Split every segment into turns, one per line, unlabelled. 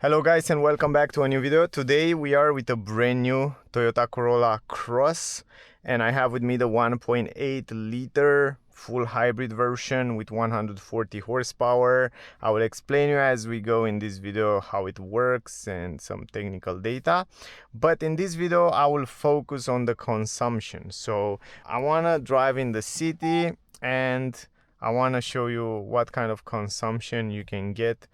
Hello guys and welcome back to a new video. Today we are with a brand new Toyota Corolla Cross and I have with me the 1.8 liter full hybrid version with 140 horsepower. I will explain you as we go in this video how it works and some technical data. But in this video I will focus on the consumption. So I want to drive in the city and I want to show you what kind of consumption you can get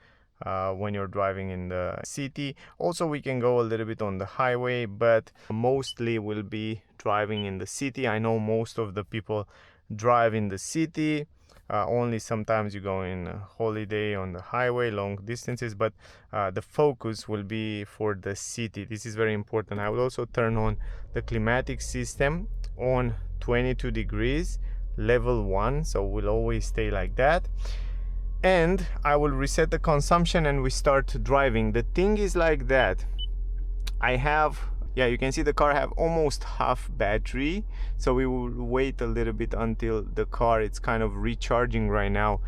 when you're driving in the city. Also we can go a little bit on the highway, but mostly we'll be driving in the city. I know most of the people drive in the city, only sometimes you go in a holiday on the highway, long distances, but the focus will be for the city. This is very important. I will also turn on the climatic system on 22 degrees level 1, so we'll always stay like that. And I will reset the consumption and we start driving. The thing is like that, I have, you can see the car have almost half battery, so we will wait a little bit until the car it's kind of recharging right now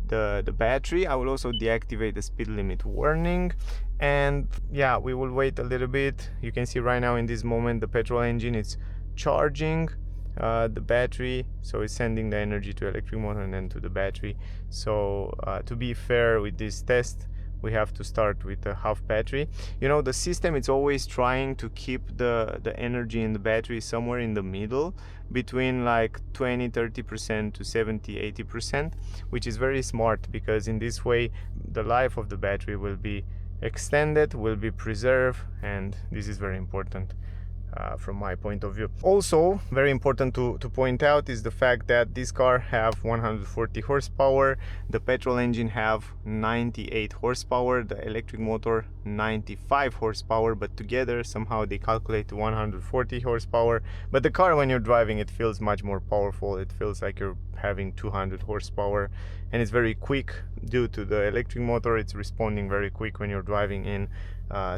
the battery. I will also deactivate the speed limit warning, and we will wait a little bit. You can see right now in this moment the petrol engine is charging the battery, so it's sending the energy to electric motor and then to the battery. So to be fair with this test, we have to start with a half battery. You know, the system is always trying to keep the energy in the battery somewhere in the middle, between like 20-30% to 70-80%, which is very smart, because in this way the life of the battery will be extended, will be preserved, and this is very important from my point of view. Also very important to point out is the fact that this car have 140 horsepower, the petrol engine have 98 horsepower, the electric motor 95 horsepower, but together somehow they calculate 140 horsepower. But the car, when you're driving, it feels much more powerful. It feels like you're having 200 horsepower, and it's very quick due to the electric motor. It's responding very quick when you're driving in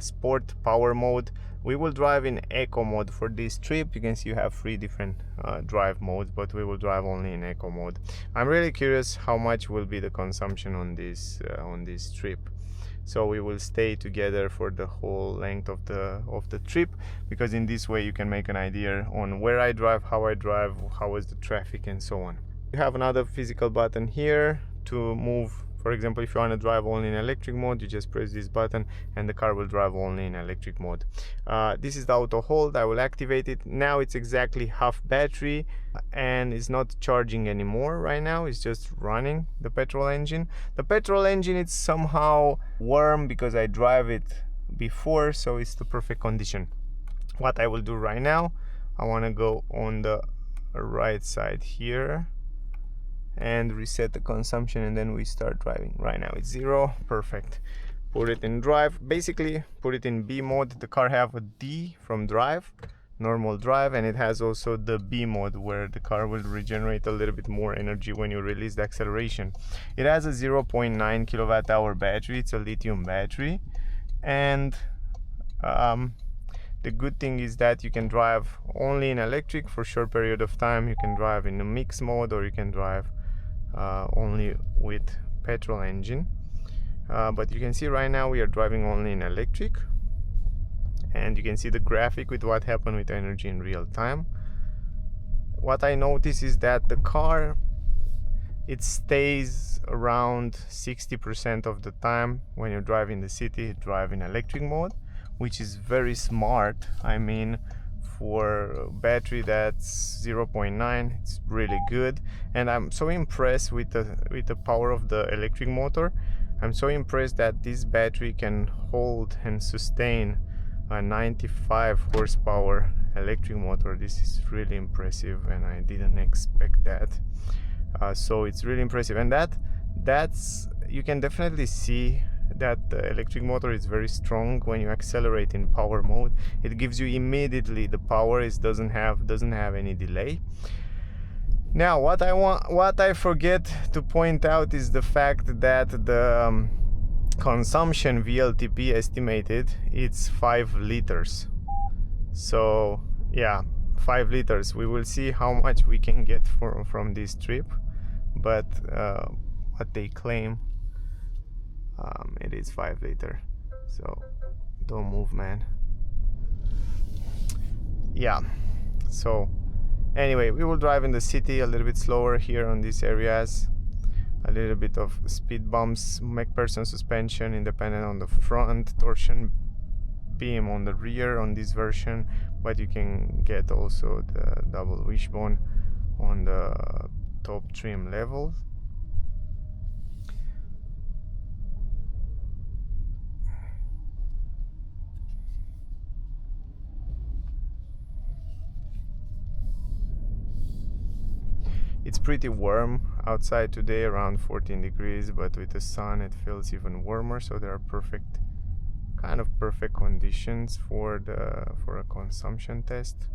sport power mode. We will drive in eco mode for this trip. You can see you have 3 different drive modes, but we will drive only in eco mode. I'm really curious how much will be the consumption on this trip. So we will stay together for the whole length of the trip, because in this way you can make an idea on where I drive, how is the traffic, and so on. You have another physical button here to move. For example, if you want to drive only in electric mode, you just press this button and the car will drive only in electric mode. This is the auto hold. I will activate it. Now it's exactly half battery and it's not charging anymore right now. It's just running the petrol engine. The petrol engine is somehow warm because I drive it before, so it's the perfect condition. What I will do right now, I want to go on the right side here and reset the consumption, and then we start driving. Right now it's 0. Perfect. Put it in drive. Basically put it in B mode. The car have a D from drive, normal drive, and it has also the B mode where the car will regenerate a little bit more energy when you release the acceleration. It has a 0.9 kilowatt hour battery. It's a lithium battery, and the good thing is that you can drive only in electric for a short period of time. You can drive in a mix mode, or you can drive only with petrol engine. But you can see right now we are driving only in electric, and you can see the graphic with what happened with energy in real time. What I notice is that the car, it stays around 60% of the time when you drive in the city, drive in electric mode, which is very smart. I mean, for a battery that's 0.9, it's really good. And I'm so impressed with the power of the electric motor. I'm so impressed that this battery can hold and sustain a 95 horsepower electric motor. This is really impressive, and I didn't expect that. So it's really impressive, and that's you can definitely see that the electric motor is very strong. When you accelerate in power mode, it gives you immediately the power. It doesn't have any delay. Now what I forget to point out is the fact that the consumption VLTP estimated it's 5 liters. So 5 liters. We will see how much we can get from this trip, but what they claim, it is 5 liter. so don't move, man. Yeah, so anyway, we will drive in the city a little bit slower here on these areas, a little bit of speed bumps, MacPherson suspension independent on the front, torsion beam on the rear on this version, but you can get also the double wishbone on the top trim level. It's pretty warm outside today, around 14 degrees, but with the sun it feels even warmer, so there are kind of perfect conditions for a consumption test.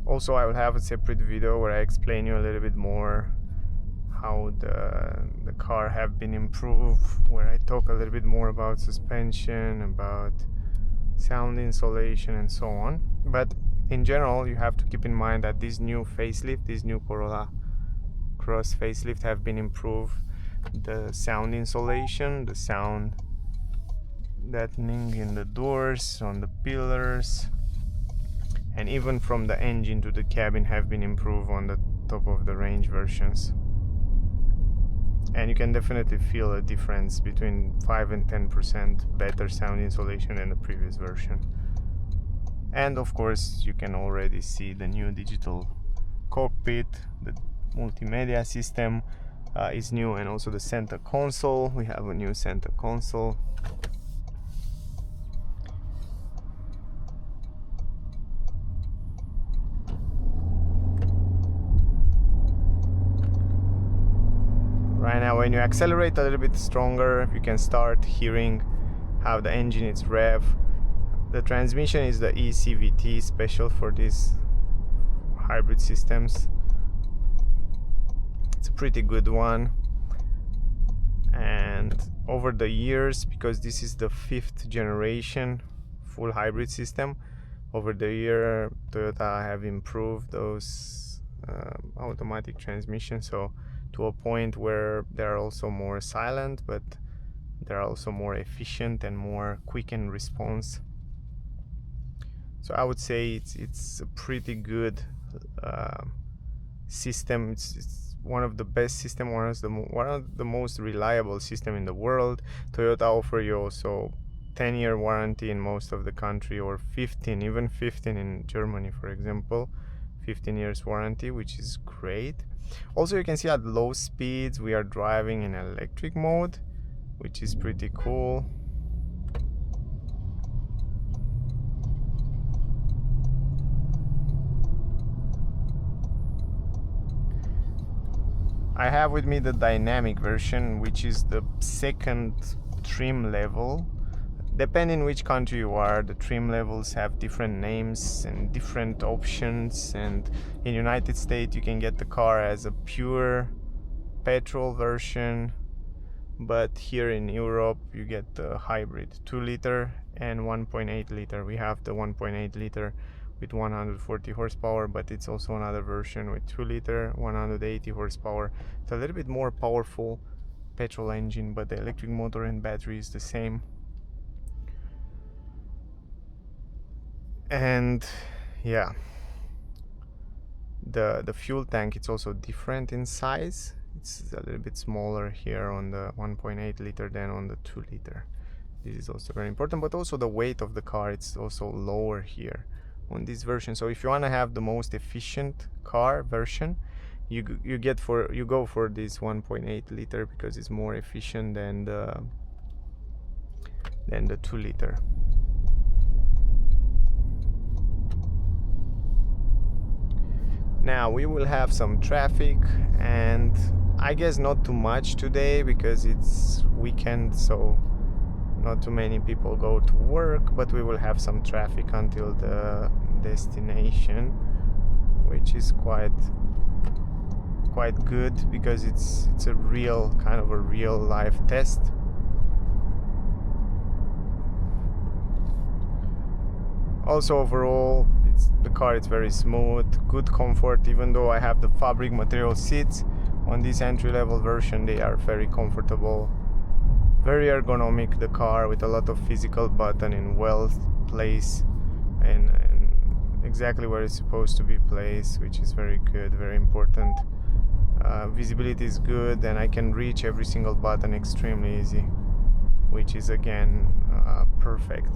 Also, I will have a separate video where I explain you a little bit more how the car have been improved, where I talk a little bit more about suspension, about sound insulation and so on. But in general, you have to keep in mind that this new facelift, this new Corolla Cross facelift have been improved. The sound insulation, the sound deadening in the doors, on the pillars, and even from the engine to the cabin have been improved on the top of the range versions. And you can definitely feel a difference between 5 and 10% better sound insulation than the previous version. And of course you can already see the new digital cockpit, the multimedia system is new, and also the center console. We have a new center console. Right now, when you accelerate a little bit stronger, you can start hearing how the engine is rev. The transmission is the e-CVT, special for these hybrid systems. It's a pretty good one. And over the years, because this is the 5th generation full hybrid system, over the year Toyota have improved those automatic transmissions, so to a point where they're also more silent, but they're also more efficient and more quick in response. So I would say it's a pretty good system. It's one of the best system, one of the most reliable system in the world. Toyota offer you also 10-year warranty in most of the country, or 15, even 15 in Germany, for example. 15 years warranty, which is great. Also, you can see at low speeds we are driving in electric mode, which is pretty cool. I have with me the dynamic version, which is the 2nd trim level. Depending which country you are, the trim levels have different names and different options, and in United States you can get the car as a pure petrol version, but here in Europe you get the hybrid 2-liter and 1.8 liter. We have the 1.8 liter with 140 horsepower, but it's also another version with 2-liter 180 horsepower. It's a little bit more powerful petrol engine, but the electric motor and battery is the same. And yeah, the fuel tank, it's also different in size. It's a little bit smaller here on the 1.8 liter than on the 2-liter. This is also very important, but also the weight of the car, it's also lower here on this version. So if you want to have the most efficient car version, you go for this 1.8 liter because it's more efficient than the 2-liter. Now we will have some traffic, and I guess not too much today because it's weekend, so not too many people go to work, but we will have some traffic until the destination, which is quite good because it's a real kind of a real life test. Also overall, the car is very smooth, good comfort. Even though I have the fabric material seats on this entry-level version, they are very comfortable, very ergonomic, the car, with a lot of physical button in well place and exactly where it's supposed to be placed, which is very good, very important. Visibility is good, and I can reach every single button extremely easy, which is again perfect.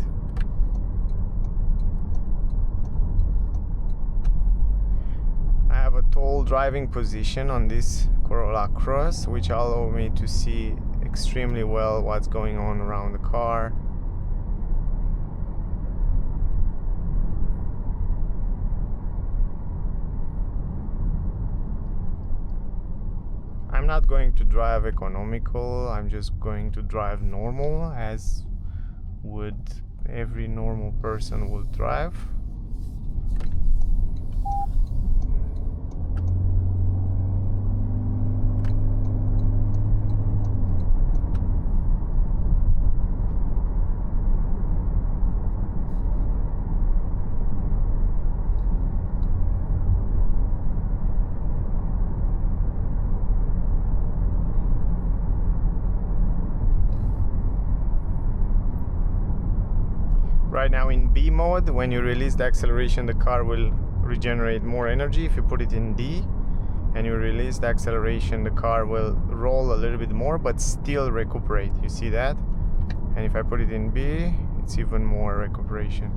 I have a tall driving position on this Corolla Cross, which allow me to see extremely well what's going on around the car. I'm not going to drive economical, I'm just going to drive normal, as would every normal person would drive. Right now in B mode, when you release the acceleration, the car will regenerate more energy. If you put it in D and you release the acceleration, the car will roll a little bit more but still recuperate. You see that? And if I put it in B, it's even more recuperation.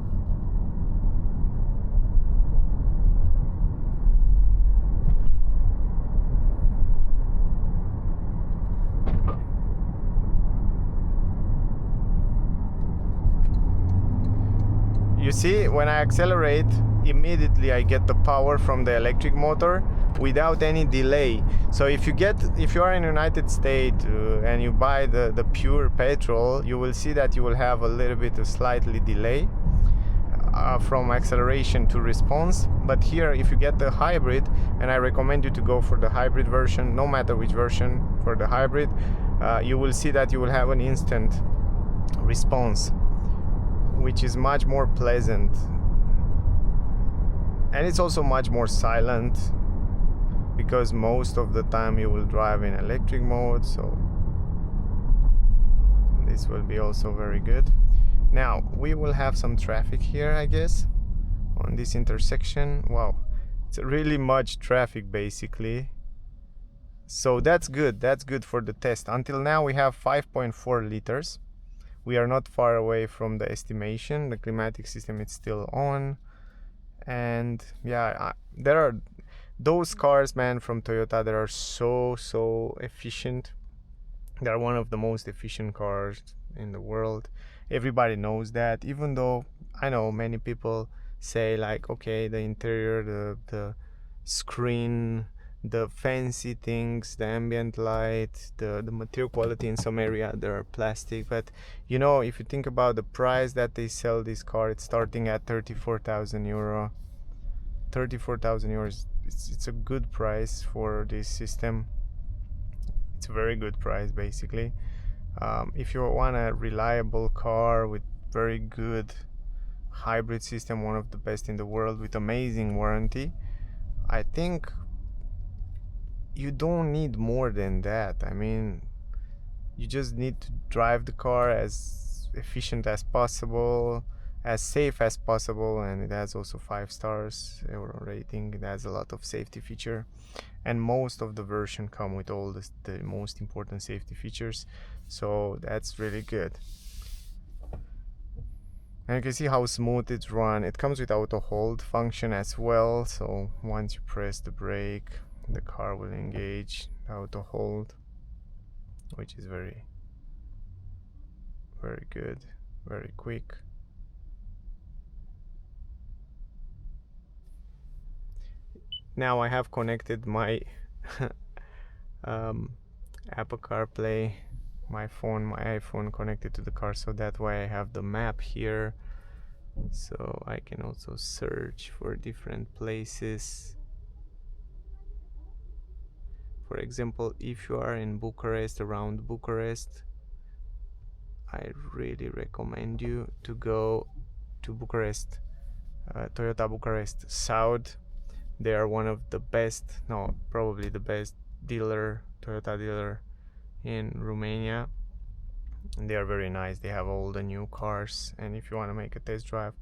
You see, when I accelerate, immediately I get the power from the electric motor without any delay. So if you are in the United States and you buy the pure petrol, you will see that you will have a little bit of slightly delay from acceleration to response. But here, if you get the hybrid, and I recommend you to go for the hybrid version, no matter which version, for the hybrid, you will see that you will have an instant response, which is much more pleasant, and it's also much more silent, because most of the time you will drive in electric mode, so this will be also very good. Now we will have some traffic here, I guess, on this intersection. Wow, it's really much traffic basically, so that's good for the test. Until now we have 5.4 liters. We are not far away from the estimation. The climatic system is still on, and yeah, there are those cars, man, from Toyota that are so efficient. They are one of the most efficient cars in the world. Everybody knows that, even though I know many people say like, okay, the interior, the screen, the fancy things, the ambient light, the material quality in some area, they're plastic. But you know, if you think about the price that they sell this car, it's starting at 34,000 euro. 34,000 euros, it's a good price for this system. It's a very good price basically. If you want a reliable car with very good hybrid system, one of the best in the world, with amazing warranty, I think you don't need more than that. I mean, you just need to drive the car as efficient as possible, as safe as possible, and it has also 5 stars Euro rating. It has a lot of safety feature, and most of the version come with all the most important safety features, so that's really good. And you can see how smooth it's run. It comes with auto hold function as well, so once you press the brake, the car will engage auto hold, which is very good, very quick. Now I have connected my Apple CarPlay, my iPhone connected to the car, so that way I have the map here, so I can also search for different places. For example, if you are in Bucharest, around Bucharest, I really recommend you to go to Bucharest Toyota Bucharest South. They are one of the best, no, probably the best dealer, Toyota dealer in Romania. And they are very nice. They have all the new cars, and if you want to make a test drive,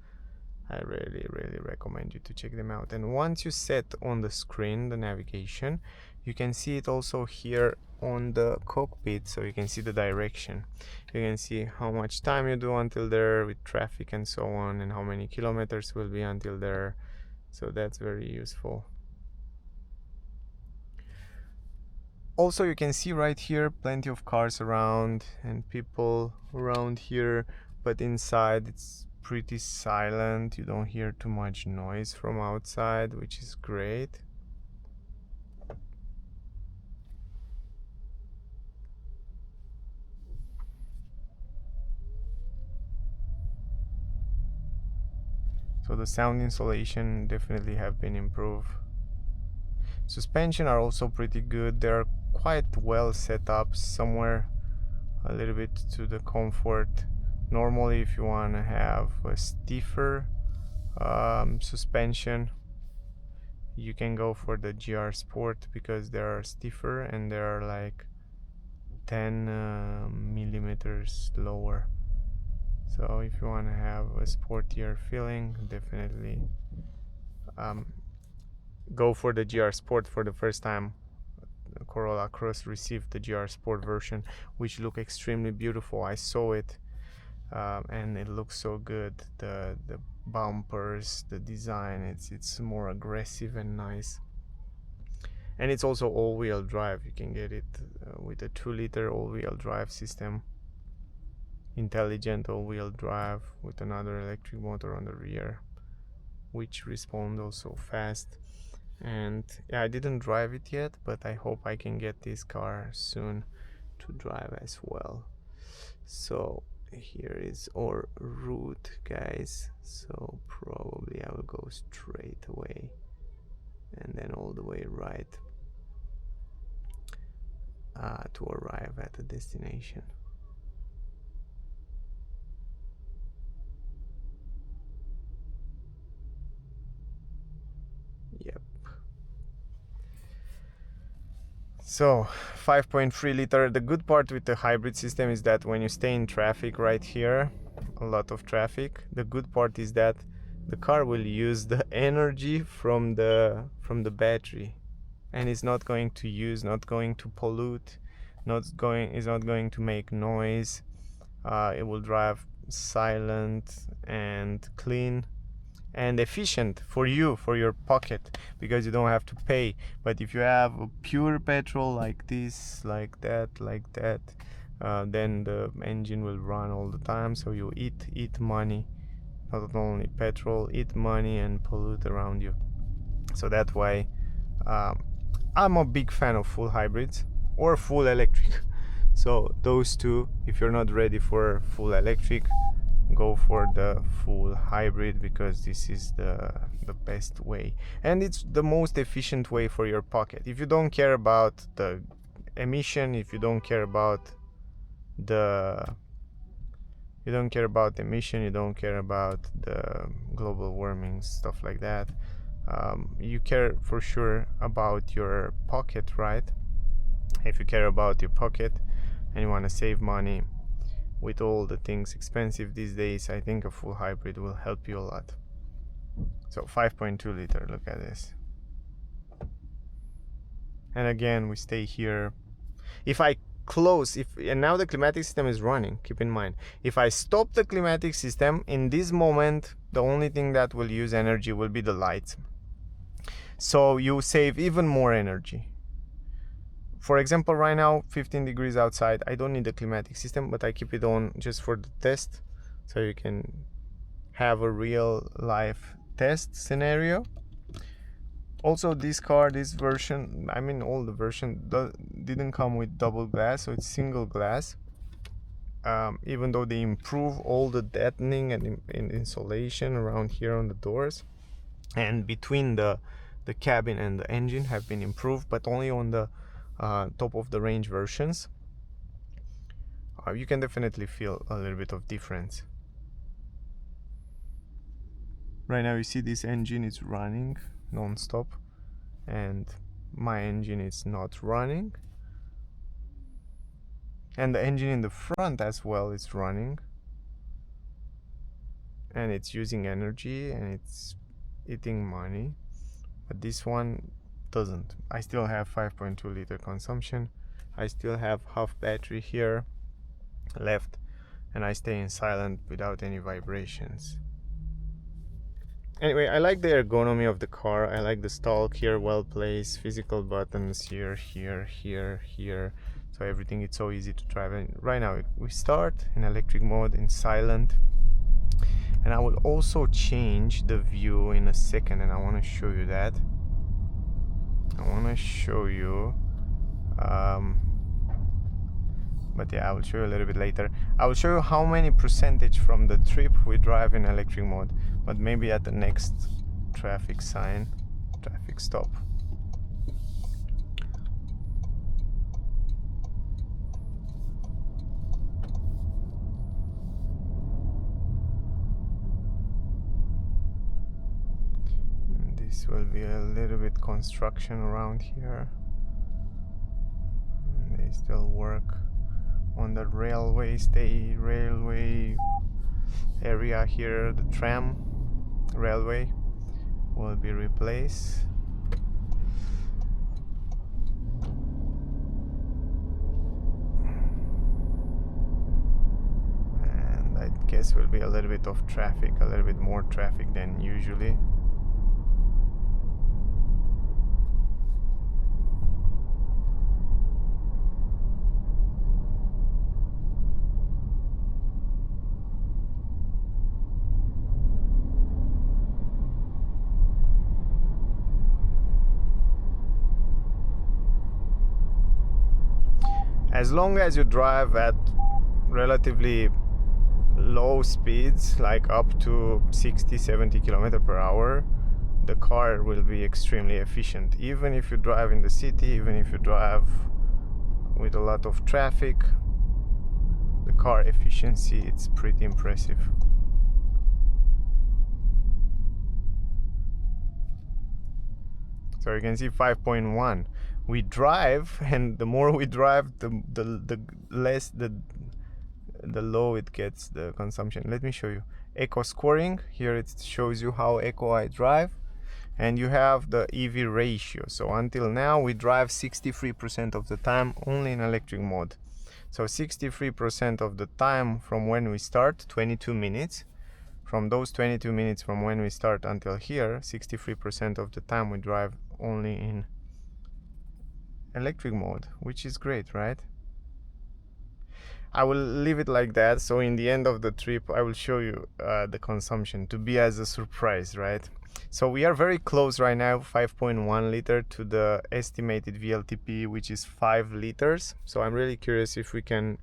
I really recommend you to check them out. And once you set on the screen the navigation, you can see it also here on the cockpit, so you can see the direction. You can see how much time you do until there with traffic and so on, and how many kilometers will be until there. So that's very useful. Also, you can see right here plenty of cars around and people around here, but inside it's pretty silent. You don't hear too much noise from outside, which is great. So the sound insulation definitely have been improved. Suspension are also pretty good. They're quite well set up, somewhere a little bit to the comfort. Normally, if you want to have a stiffer suspension, you can go for the GR Sport because they are stiffer and they are like 10 millimeters lower. So if you want to have a sportier feeling, definitely go for the GR Sport. For the first time, Corolla Cross received the GR Sport version, which look extremely beautiful. I saw it and it looks so good. The bumpers, the design, it's more aggressive and nice. And it's also all-wheel drive. You can get it with a 2-liter all-wheel drive system, intelligent all-wheel drive with another electric motor on the rear, which responds also fast. And yeah, I didn't drive it yet, but I hope I can get this car soon to drive as well. So here is our route, guys. So probably I will go straight away and then all the way right to arrive at the destination. Yep. So 5.3 liter. The good part with the hybrid system is that when you stay in traffic right here, a lot of traffic, the good part is that the car will use the energy from the battery, and it's not going to use, not going to pollute, is not going to make noise. It will drive silent and clean and efficient for you, for your pocket, because you don't have to pay. But if you have a pure petrol like this, like that, then the engine will run all the time, so you eat money, not only petrol, eat money and pollute around you. So that's why I'm a big fan of full hybrids or full electric. So those two, if you're not ready for full electric, go for the full hybrid, because this is the best way, and it's the most efficient way for your pocket. If you don't care about the emission, if you don't care about emission, you don't care about the global warming, stuff like that, you care for sure about your pocket, right? If you care about your pocket and you want to save money with all the things expensive these days, I think a full hybrid will help you a lot. So 5.2 liter, look at this. And again, we stay here. If I close, and now the climatic system is running, keep in mind, if I stop the climatic system in this moment, the only thing that will use energy will be the lights. So you save even more energy. For example, right now 15 degrees outside, I don't need the climatic system, but I keep it on just for the test, so you can have a real life test scenario. Also, this car, this version, I mean all the version didn't come with double glass, so it's single glass. Even though they improve all the deadening and insulation around here on the doors and between the cabin and the engine have been improved, but only on the top of the range versions. You can definitely feel a little bit of difference. Right now you see this engine is running non-stop and my engine is not running, and the engine in the front as well is running, and it's using energy and it's eating money, but this one doesn't. I still have 5.2 liter consumption, I still have half battery here left, and I stay in silent without any vibrations. Anyway, I like the ergonomy of the car. I like the stalk here, well placed, physical buttons here, here, so everything is so easy to drive. And right now we start in electric mode in silent, and I will also change the view in a second, and I want to show you that. I want to show you but yeah, I will show you a little bit later. I will show you how many percentage from the trip we drive in electric mode, but maybe at the next traffic sign, traffic stop. This will be a little bit construction around here. They still work on the railway area here. The tram railway will be replaced, and I guess will be a little bit of traffic, a little bit more traffic than usually. As long as you drive at relatively low speeds, like up to 60-70 km per hour, the car will be extremely efficient. Even if you drive in the city, even if you drive with a lot of traffic, the car efficiency, it's pretty impressive. So you can see 5.1. We drive, and the more we drive, the less the low it gets the consumption. Let me show you eco scoring. Here it shows you how eco I drive, and you have the EV ratio. So until now we drive 63% of the time only in electric mode. So 63% of the time from when we start, 22 minutes. From those 22 minutes from when we start until here, 63% of the time we drive only in electric mode, which is great, right? I will leave it like that, so in the end of the trip I will show you the consumption to be as a surprise, right? So we are very close right now, 5.1 liter to the estimated VLTP, which is 5 liters. So I'm really curious if we can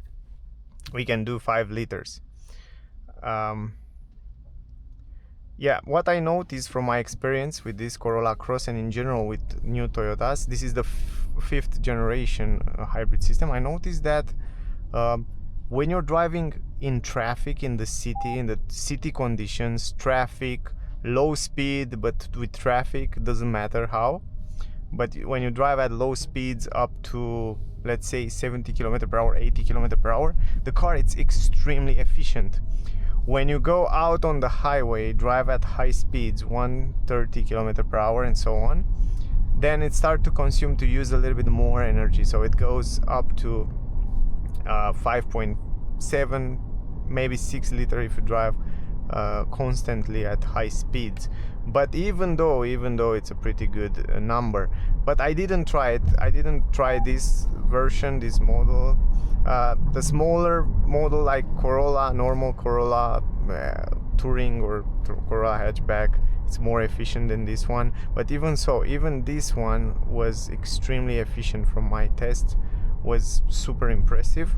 do 5 liters. Yeah, what I noticed from my experience with this Corolla Cross and in general with new Toyotas, this is the fifth generation hybrid system. I noticed that when you're driving in traffic in the city conditions, traffic, low speed, but with traffic, doesn't matter how, but when you drive at low speeds up to, let's say, 70 km per hour, 80 km per hour, the car is extremely efficient. When you go out on the highway, drive at high speeds, 130 km per hour and so on, then it starts to use a little bit more energy. So it goes up to 5.7, maybe 6 liter if you drive constantly at high speeds. But even though it's a pretty good number, but I didn't try it. I didn't try this version, this model. The smaller model like Corolla, normal Corolla, Touring or Corolla hatchback, it's more efficient than this one. But even so, even this one was extremely efficient from my test, was super impressive.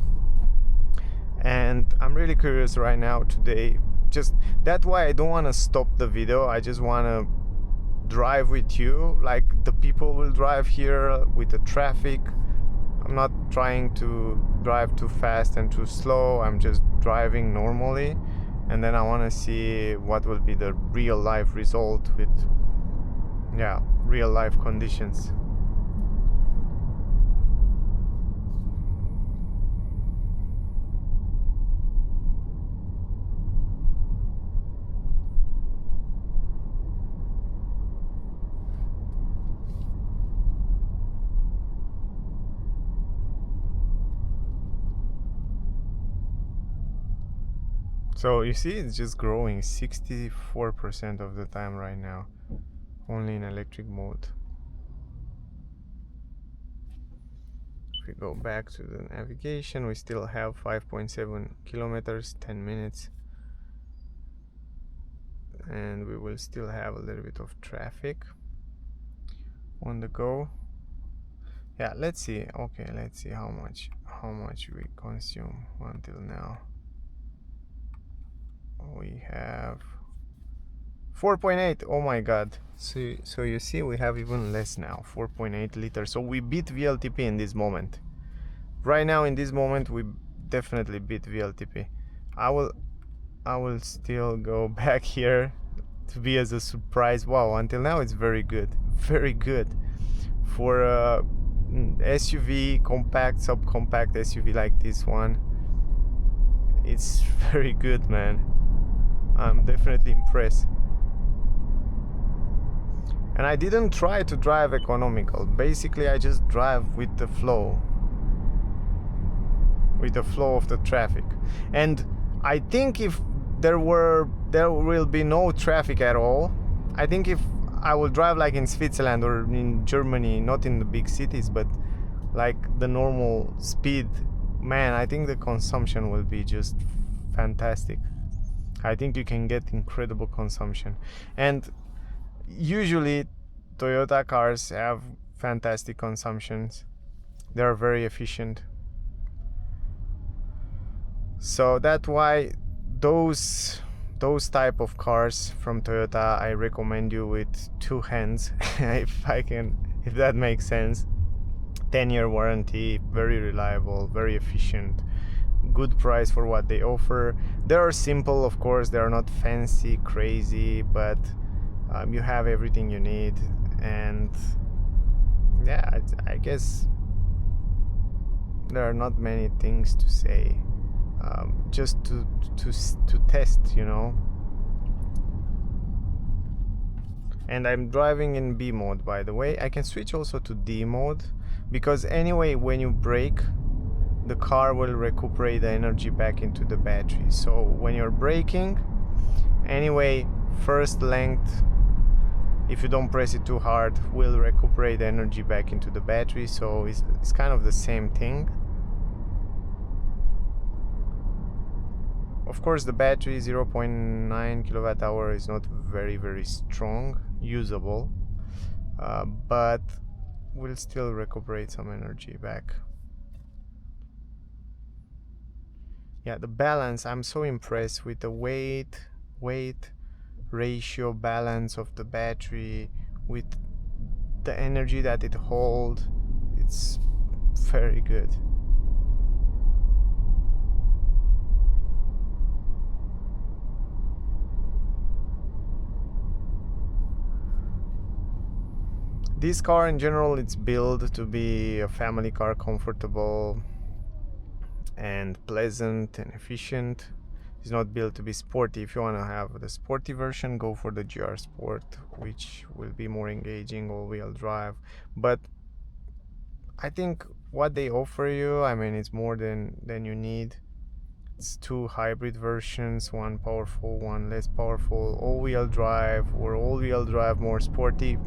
And I'm really curious right now today. Just that's why I don't want to stop the video. I just want to drive with you like the people will drive here with the traffic. I'm not trying to drive too fast and too slow. I'm just driving normally, and then I want to see what will be the real life result with, yeah, real life conditions. So you see, it's just growing 64% of the time right now, only in electric mode. If we go back to the navigation, we still have 5.7 kilometers, 10 minutes, and we will still have a little bit of traffic on the go. Yeah, let's see. Okay, let's see how much we consume until now. We have 4.8. oh my god. So you see, we have even less now, 4.8 liters. So we beat VLTP in this moment. Right now, in this moment, we definitely beat VLTP. I will still go back here to be as a surprise. Wow, until now it's very good, very good for a SUV, compact, subcompact SUV like this one. It's very good, man. I'm definitely impressed. And I didn't try to drive economical. Basically, I just drive with the flow of the traffic. And I think if there will be no traffic at all, I think if I will drive like in Switzerland or in Germany, not in the big cities, but like the normal speed, man, I think the consumption will be just fantastic. I think you can get incredible consumption. And usually Toyota cars have fantastic consumptions. They are very efficient. So that's why those type of cars from Toyota, I recommend you with two hands if that makes sense. 10-year warranty, very reliable, very efficient, good price for what they offer. They are simple, of course, they are not fancy, crazy, but you have everything you need. And yeah, I guess there are not many things to say. Just to test, you know. And I'm driving in B mode, by the way. I can switch also to D mode, because anyway, when you brake, the car will recuperate the energy back into the battery. So when you're braking, anyway, first length, if you don't press it too hard, will recuperate the energy back into the battery. So it's kind of the same thing. Of course, the battery 0.9 kilowatt hour is not very strong, usable, but will still recuperate some energy back. Yeah, the balance, I'm so impressed with the weight ratio balance of the battery with the energy that it holds. It's very good. This car in general, it's built to be a family car, comfortable and pleasant and efficient. It's not built to be sporty. If you want to have the sporty version, go for the GR Sport, which will be more engaging, all-wheel drive. But I think what they offer you, I mean, it's more than you need. It's two hybrid versions, one powerful, one less powerful, all-wheel drive or all-wheel drive more sporty.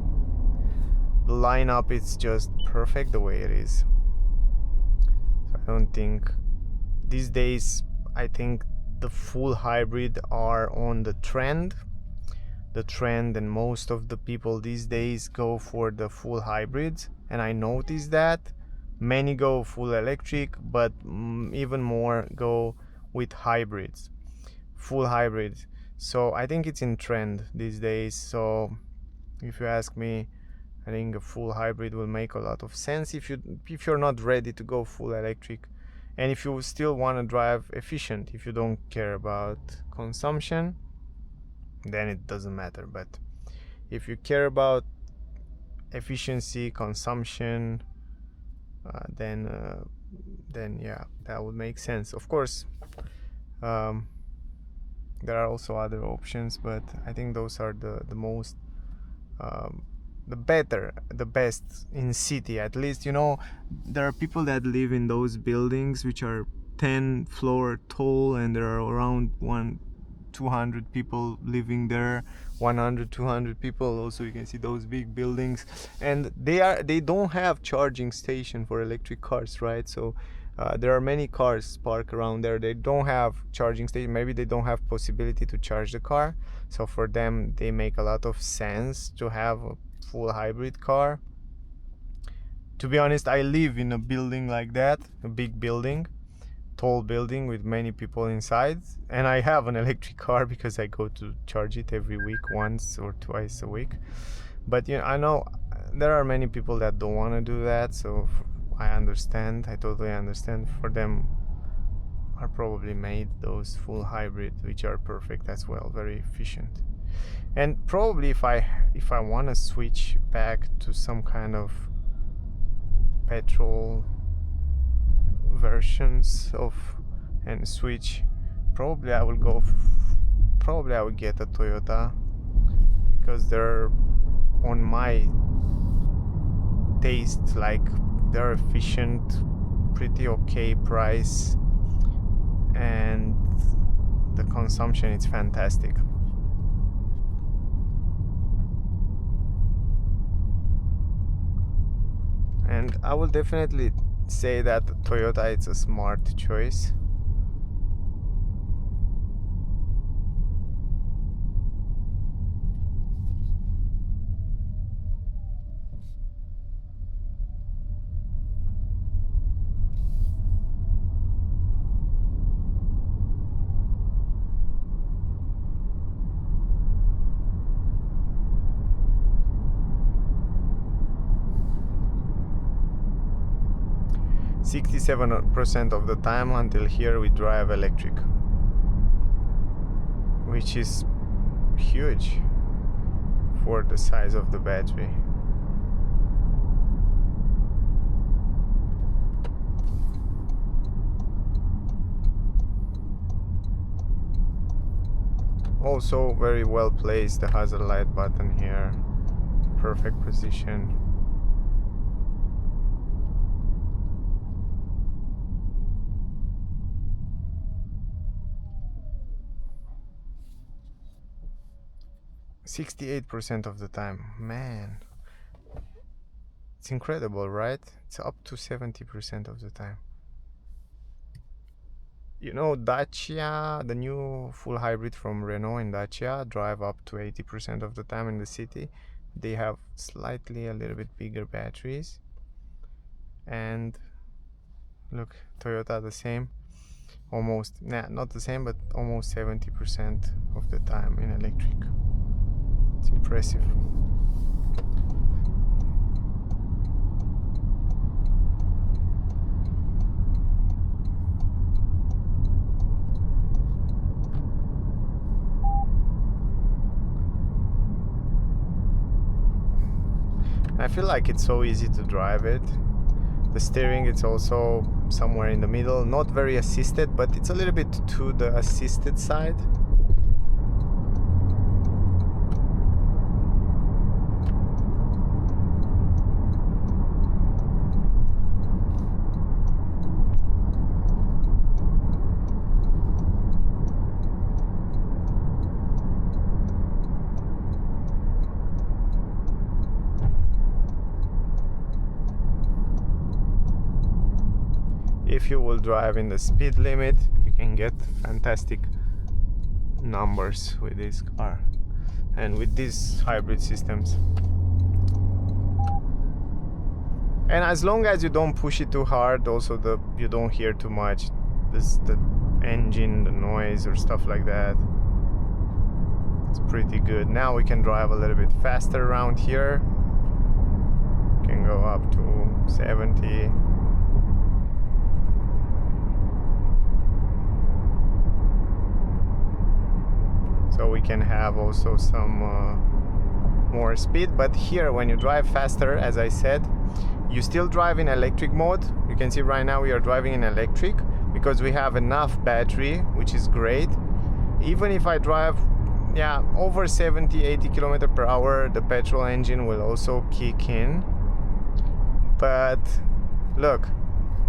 The lineup is just perfect the way it is. So I don't think these days, I think the full hybrid are on the trend, and most of the people these days go for the full hybrids. And I noticed that many go full electric, but even more go with hybrids, full hybrids. So I think it's in trend these days. So if you ask me, I think a full hybrid will make a lot of sense if you're not ready to go full electric. And if you still want to drive efficient, if you don't care about consumption, then it doesn't matter. But if you care about efficiency, consumption, then yeah, that would make sense. Of course, there are also other options, but I think those are the most the best in city. At least, you know, there are people that live in those buildings which are 10 floor tall, and there are around 200 people living there, 100 200 people. Also, you can see those big buildings, and they don't have charging station for electric cars, right? So there are many cars parked around there. They don't have charging station. Maybe they don't have possibility to charge the car, so for them they make a lot of sense to have a full hybrid car. To be honest, I live in a building like that, a big building, tall building with many people inside, and I have an electric car because I go to charge it every week, once or twice a week. But you know, I know there are many people that don't want to do that, so I understand. I totally understand. For them are probably made those full hybrid, which are perfect as well, very efficient. And probably if I want to switch back to some kind of petrol versions of and switch, probably I will go probably I will get a Toyota, because they're on my taste, like they're efficient, pretty okay price, and the consumption is fantastic. And I will definitely say that Toyota is a smart choice. %67 of the time until here we drive electric, which is huge for the size of the battery. Also very well placed, the hazard light button here, perfect position. %68 of the time, man, it's incredible, right? It's up to 70% of the time. You know, Dacia, the new full hybrid from Renault and Dacia, drive up to 80% of the time in the city. They have slightly a little bit bigger batteries. And look, Toyota the same, almost, not the same, but almost 70% of the time in electric. It's impressive. I feel like it's so easy to drive it. The steering, it's also somewhere in the middle, not very assisted, but it's a little bit to the assisted side. If you will drive in the speed limit, you can get fantastic numbers with this car and with these hybrid systems. And as long as you don't push it too hard, also you don't hear too much the engine, the noise or stuff like that. It's pretty good. Now we can drive a little bit faster around here. We can go up to 70. so we can have also some more speed. But here, when you drive faster, as I said, you still drive in electric mode. You can see right now we are driving in electric because we have enough battery, which is great. Even if I drive over 70-80 km per hour, the petrol engine will also kick in. But look,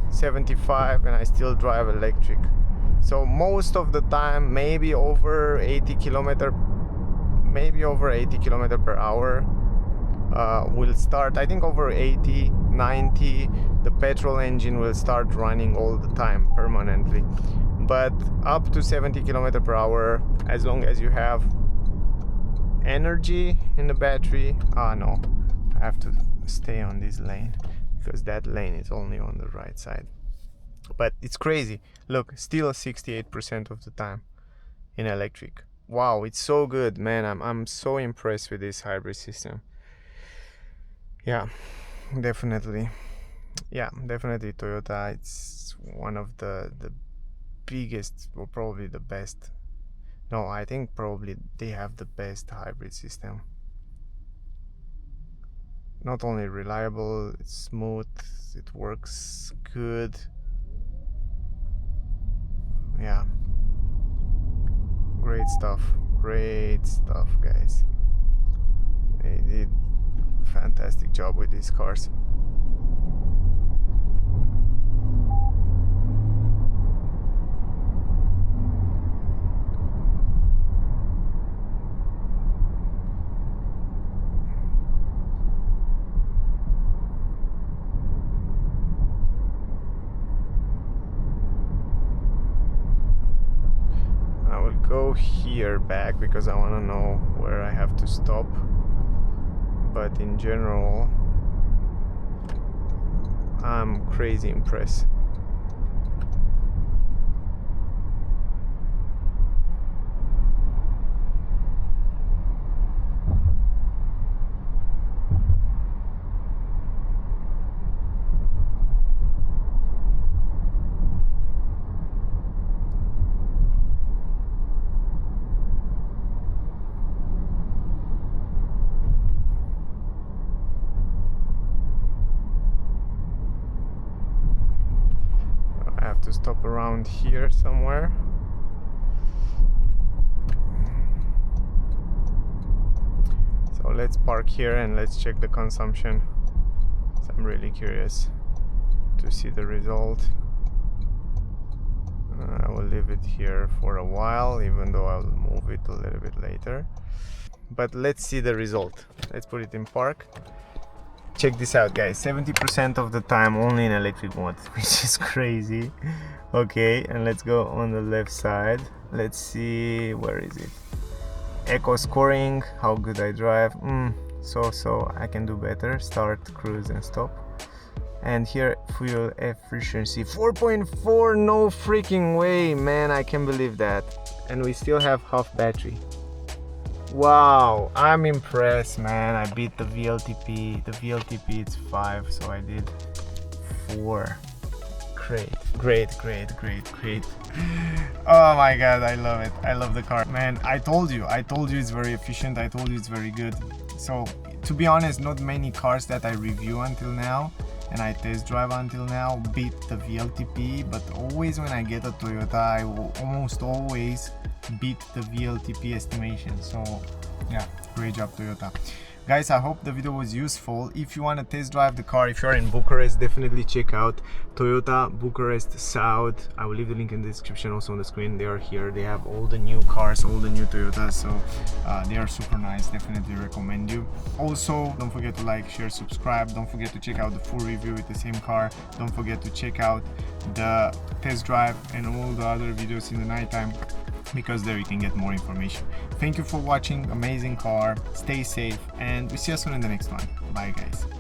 75 and I still drive electric. So most of the time, maybe over 80 km per hour will start. I think over 80, 90, the petrol engine will start running all the time permanently. But up to 70 km per hour, as long as you have energy in the battery. No, I have to stay on this lane because that lane is only on the right side. But it's crazy. Look, still 68% of the time in electric. Wow, it's so good, man. I'm so impressed with this hybrid system. Yeah, definitely Toyota. It's one of the biggest, or probably the best. No, I think probably they have the best hybrid system. Not only reliable, it's smooth, it works good. Yeah, great stuff, guys. They did a fantastic job with these cars. Go here back because I want to know where I have to stop, but in general I'm crazy impressed. To stop around here somewhere. So let's park here and let's check the consumption. So I'm really curious to see the result. I will leave it here for a while, even though I'll move it a little bit later. But let's see the result. Let's put it in park. Check this out, guys. 70% of the time only in electric mode, which is crazy. Okay, and let's go on the left side. Let's see, where is it? Eco scoring, how good I drive. So I can do better. Start, cruise and stop. And here, fuel efficiency 4.4. no freaking way, man. I can't believe that. And we still have half battery. Wow, I'm impressed, man. I beat the VLTP. The VLTP it's 5, so I did 4. Great. Oh my god, I love it. I love the car, man. I told you it's very efficient. I told you it's very good. So to be honest, not many cars that I review until now and I test drive until now beat the VLTP, but always when I get a Toyota, I will almost always beat the VLTP estimation. So yeah, great job Toyota. Guys, I hope the video was useful. If you want to test drive the car, if you're in Bucharest, definitely check out Toyota Bucharest South. I will leave the link in the description, also on the screen. They are here. They have all the new cars, all the new Toyotas, so they are super nice. Definitely recommend you. Also, don't forget to like, share, subscribe. Don't forget to check out the full review with the same car. Don't forget to check out the test drive and all the other videos in the nighttime, because there you can get more information. Thank you for watching. Amazing car. Stay safe and we see you soon in the next one. Bye guys.